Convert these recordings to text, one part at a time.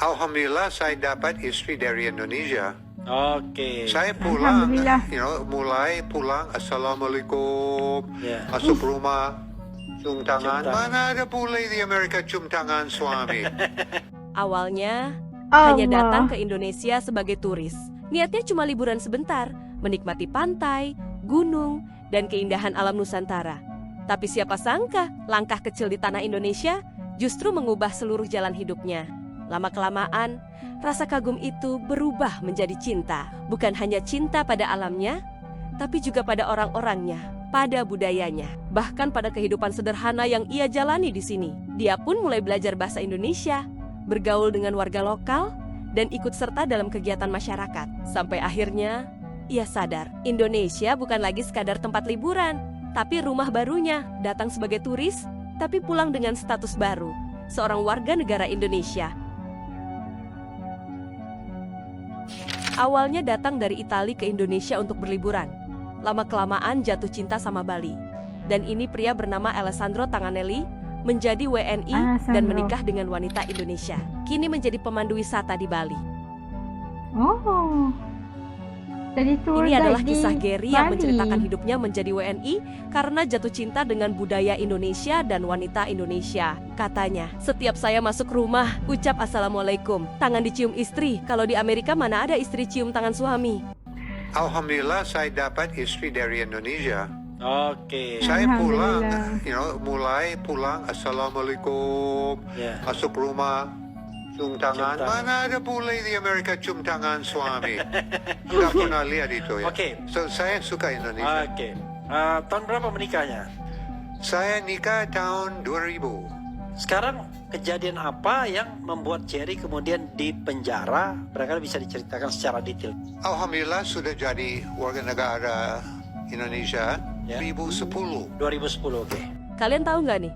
Alhamdulillah saya dapat istri dari Indonesia. Oke. Saya pulang, Alhamdulillah. mulai pulang, Assalamualaikum, Ya. masuk rumah, cium tangan. Cium tangan. Mana ada boleh di Amerika cium tangan suami? Awalnya, Allah. hanya datang ke Indonesia sebagai turis. Niatnya cuma liburan sebentar, menikmati pantai, gunung, dan keindahan alam Nusantara. Tapi siapa sangka, langkah kecil di tanah Indonesia justru mengubah seluruh jalan hidupnya. Lama-kelamaan, rasa kagum itu berubah menjadi cinta. Bukan hanya cinta pada alamnya, tapi juga pada orang-orangnya, pada budayanya, bahkan pada kehidupan sederhana yang ia jalani di sini. Dia pun mulai belajar bahasa Indonesia, bergaul dengan warga lokal, dan ikut serta dalam kegiatan masyarakat. Sampai akhirnya, ia sadar, Indonesia bukan lagi sekadar tempat liburan, tapi rumah barunya. Datang sebagai turis, tapi pulang dengan status baru, seorang warga negara Indonesia. Awalnya datang dari Italia ke Indonesia untuk berliburan. Lama-kelamaan jatuh cinta sama Bali. Dan ini pria bernama Alessandro Tanganelli menjadi WNI dan Alessandro. menikah dengan wanita Indonesia. Kini menjadi pemandu wisata di Bali. Oh. Jadi tour Ini adalah guide di kisah Gary yang Bali. menceritakan hidupnya menjadi WNI karena jatuh cinta dengan budaya Indonesia dan wanita Indonesia. Katanya, setiap saya masuk rumah, ucap Assalamualaikum. Tangan dicium istri. Kalau di Amerika mana ada istri cium tangan suami? Alhamdulillah saya dapat istri dari Indonesia. Oke. Saya pulang, Alhamdulillah. mulai pulang, Assalamualaikum, Ya. masuk rumah, cium tangan. tangan. Mana ada boleh di Amerika cium tangan suami? Nggak pernah lihat itu ya. Oke. So, saya suka Indonesia. Oke. Tahun berapa menikahnya? Saya nikah tahun 2000. Sekarang kejadian apa yang membuat Jerry kemudian dipenjara? Barangkali bisa diceritakan secara detail. Alhamdulillah sudah jadi warga negara Indonesia Ya. 2010. 2010, oke. Kalian tahu nggak nih?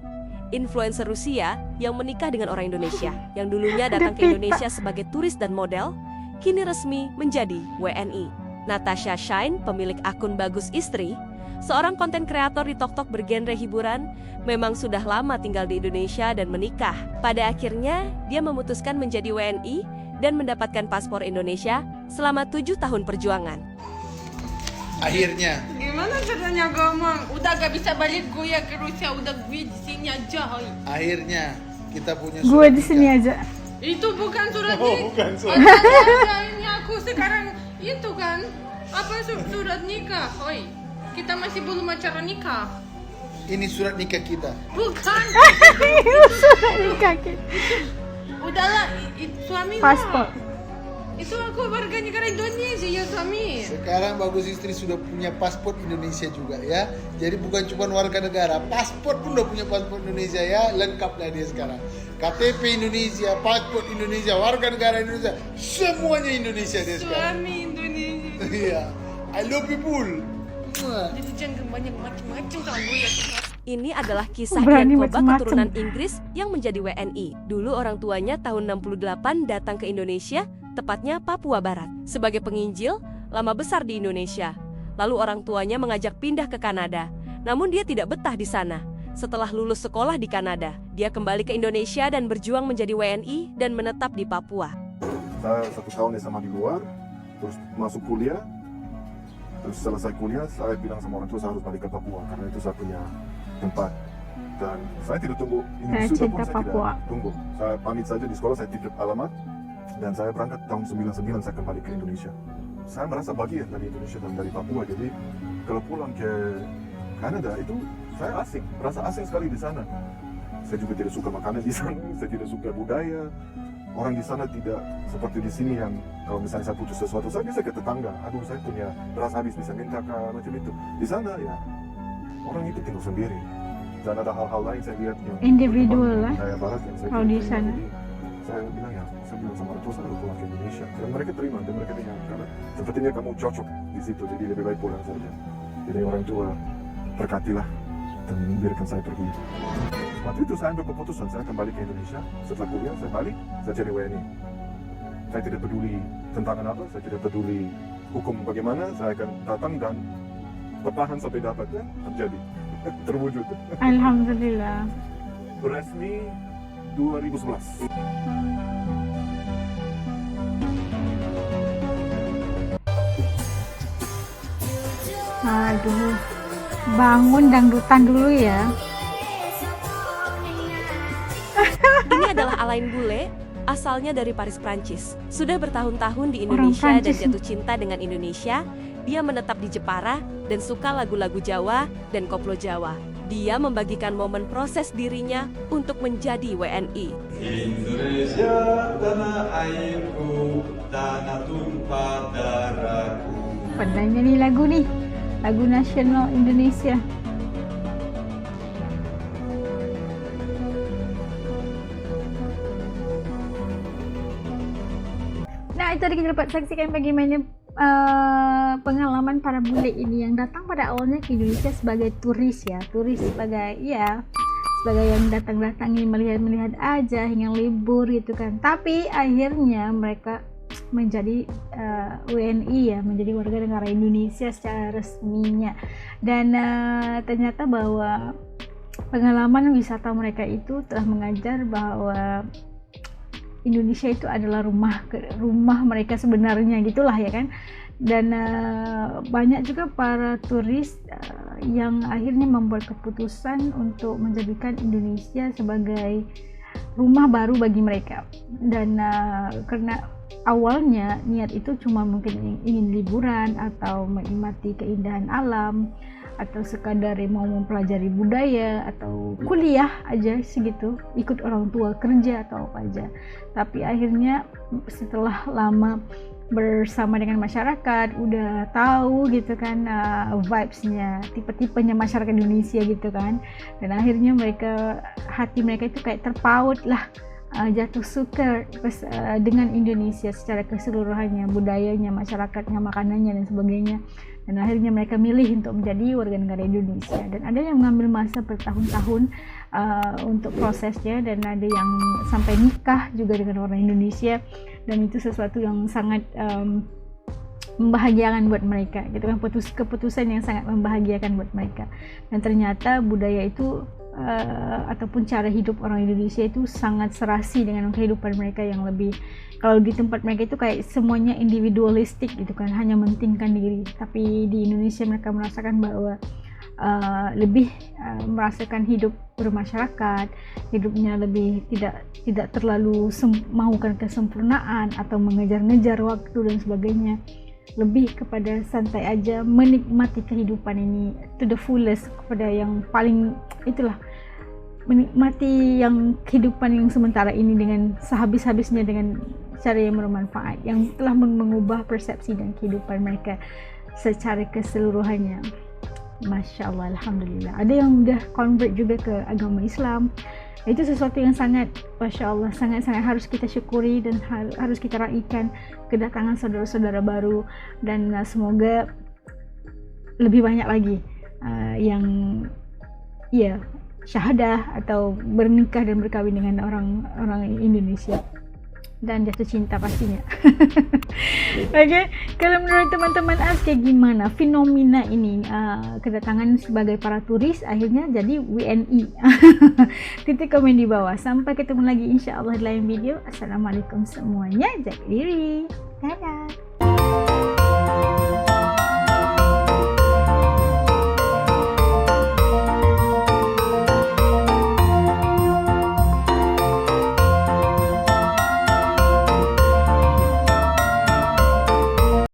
Influencer Rusia yang menikah dengan orang Indonesia, yang dulunya datang ke Indonesia sebagai turis dan model, kini resmi menjadi WNI. Natasha Shine, pemilik akun Bagus Istri, seorang konten kreator di TikTok bergenre hiburan, memang sudah lama tinggal di Indonesia dan menikah. Pada akhirnya, dia memutuskan menjadi WNI dan mendapatkan paspor Indonesia selama 7 tahun perjuangan. Akhirnya Gimana caranya ngomong? Udah gak bisa balik gue ya ke Rusia, udah gue di sini aja. Hoi. kita punya Gue surat di sini nikah. aja. Itu bukan surat Oh, nikah. bukan surat. Ada ini aku sekarang itu kan apa surat nikah? Hoi. Kita masih belum acara nikah. Ini surat nikah kita. Bukan. Surat nikah kita. Udahlah, suami lo. Paspor. Itu aku warga negara Indonesia ya suami. Sekarang Bagus Istri sudah punya paspor Indonesia juga ya. Jadi bukan cuma warga negara, paspor pun udah punya paspor Indonesia ya. Lengkap lah dia sekarang. KTP Indonesia, paspor Indonesia, warga negara Indonesia, semuanya Indonesia dia sekarang. Suami Indonesia. Iya. I love people. Wah. Jadi jangan banyak macam-macam kamu ya. Ini adalah kisah Berani Dian Koba macem-macem. keturunan Inggris yang menjadi WNI. Dulu orang tuanya tahun 68 datang ke Indonesia, tepatnya Papua Barat. Sebagai penginjil, lama besar di Indonesia. Lalu orang tuanya mengajak pindah ke Kanada. Namun dia tidak betah di sana. Setelah lulus sekolah di Kanada, dia kembali ke Indonesia dan berjuang menjadi WNI dan menetap di Papua. Saya 1 tahun SMA di luar, terus masuk kuliah, terus selesai kuliah saya bilang sama orang tua saya harus balik ke Papua karena itu saya punya tempat. Dan saya tidak tunggu ini Saya sudah cinta pun saya Papua. tidak tunggu. Saya pamit saja di sekolah, saya titip alamat dan saya berangkat tahun 99 saya kembali ke Indonesia. Saya merasa bagian dari Indonesia dan dari Papua, jadi kalau pulang ke Kanada itu saya asing, merasa asing sekali di sana. Saya juga tidak suka makanan di sana, saya tidak suka budaya. Orang di sana tidak seperti di sini yang kalau misalnya saya butuh sesuatu, saya bisa ke tetangga. Aduh, saya punya beras habis, bisa minta ke macam itu. Di sana ya, orang itu tinggal sendiri. Dan ada hal-hal lain saya lihat yang Individual lah. budaya barat yang saya Kalau di tidak sana. terima. Jadi, saya bilang ya, saya bilang sama orang tua saya harus pulang ke Indonesia. Dan mereka terima, dan mereka bilang, karena sepertinya kamu cocok di situ, jadi lebih baik pulang saja. Jadi orang tua berkatilah dan membiarkan saya pergi. Waktu itu saya ambil keputusan, saya kembali ke Indonesia. Setelah kuliah, saya balik, saya jadi WNI. Saya tidak peduli tentangan apa, saya tidak peduli hukum bagaimana, saya akan datang dan bertahan sampai dapat, ya, terjadi, terwujud. Alhamdulillah. Resmi 2011. Aduh, bangun dangdutan dulu ya. Ini adalah Alain Bule, asalnya dari Paris, Prancis. Sudah bertahun-tahun di Orang Indonesia dan Prancis jatuh cinta dengan Indonesia. Dia menetap di Jepara dan suka lagu-lagu Jawa dan koplo Jawa. Dia membagikan momen proses dirinya untuk menjadi WNI. Indonesia tanah airku, tanah tumpah darahku. Pandainya nih lagu nasional Indonesia. Nah, itu tadi kita dapat saksikan bagaimana pengalaman para bule ini yang datang pada awalnya ke Indonesia sebagai turis sebagai yang datang-datangi melihat aja hingga libur gitu kan. Tapi akhirnya mereka menjadi WNI ya, menjadi warga negara Indonesia secara resminya. Dan ternyata bahwa pengalaman wisata mereka itu telah mengajar bahwa Indonesia itu adalah rumah mereka sebenarnya, gitulah ya kan. Dan banyak juga para turis yang akhirnya membuat keputusan untuk menjadikan Indonesia sebagai rumah baru bagi mereka. Dan karena awalnya niat itu cuma mungkin ingin liburan atau menikmati keindahan alam, atau sekadar mau mempelajari budaya atau kuliah aja segitu, ikut orang tua kerja atau apa aja. Tapi akhirnya setelah lama bersama dengan masyarakat, udah tahu gitu kan vibes-nya, tipe-tipenya masyarakat Indonesia gitu kan, dan akhirnya hati mereka itu kayak terpaut lah, jatuh suka dengan Indonesia secara keseluruhannya, budayanya, masyarakatnya, makanannya dan sebagainya. Dan akhirnya mereka milih untuk menjadi warga negara Indonesia. Dan ada yang mengambil masa bertahun-tahun untuk prosesnya, dan ada yang sampai nikah juga dengan orang Indonesia. Dan itu sesuatu yang sangat membahagiakan buat mereka, gitu kan, keputusan yang sangat membahagiakan buat mereka. Dan ternyata budaya itu ataupun cara hidup orang Indonesia itu sangat serasi dengan kehidupan mereka yang lebih, kalau di tempat mereka itu kayak semuanya individualistik gitu kan, hanya mementingkan diri. Tapi di Indonesia mereka merasakan bahwa lebih merasakan hidup bermasyarakat, hidupnya lebih tidak terlalu maukan kesempurnaan atau mengejar-ngejar waktu dan sebagainya, lebih kepada santai aja, menikmati kehidupan ini to the fullest, kepada yang paling itulah, menikmati yang kehidupan yang sementara ini dengan sehabis-habisnya dengan cara yang bermanfaat, yang telah mengubah persepsi dan kehidupan mereka secara keseluruhannya. Masya Allah, Alhamdulillah. Ada yang udah convert juga ke agama Islam. Itu sesuatu yang sangat, Masya Allah, sangat-sangat harus kita syukuri dan harus kita raikan kedatangan saudara-saudara baru. Dan semoga lebih banyak lagi yang syahadah atau bernikah dan berkawin dengan orang Indonesia dan jatuh cinta pastinya. Oke, kalau menurut teman-teman kayak gimana fenomena ini, kedatangan sebagai para turis akhirnya jadi WNI? Titik komen di bawah. Sampai ketemu lagi insya Allah di lain video. Assalamualaikum semuanya, jaga diri, dadah.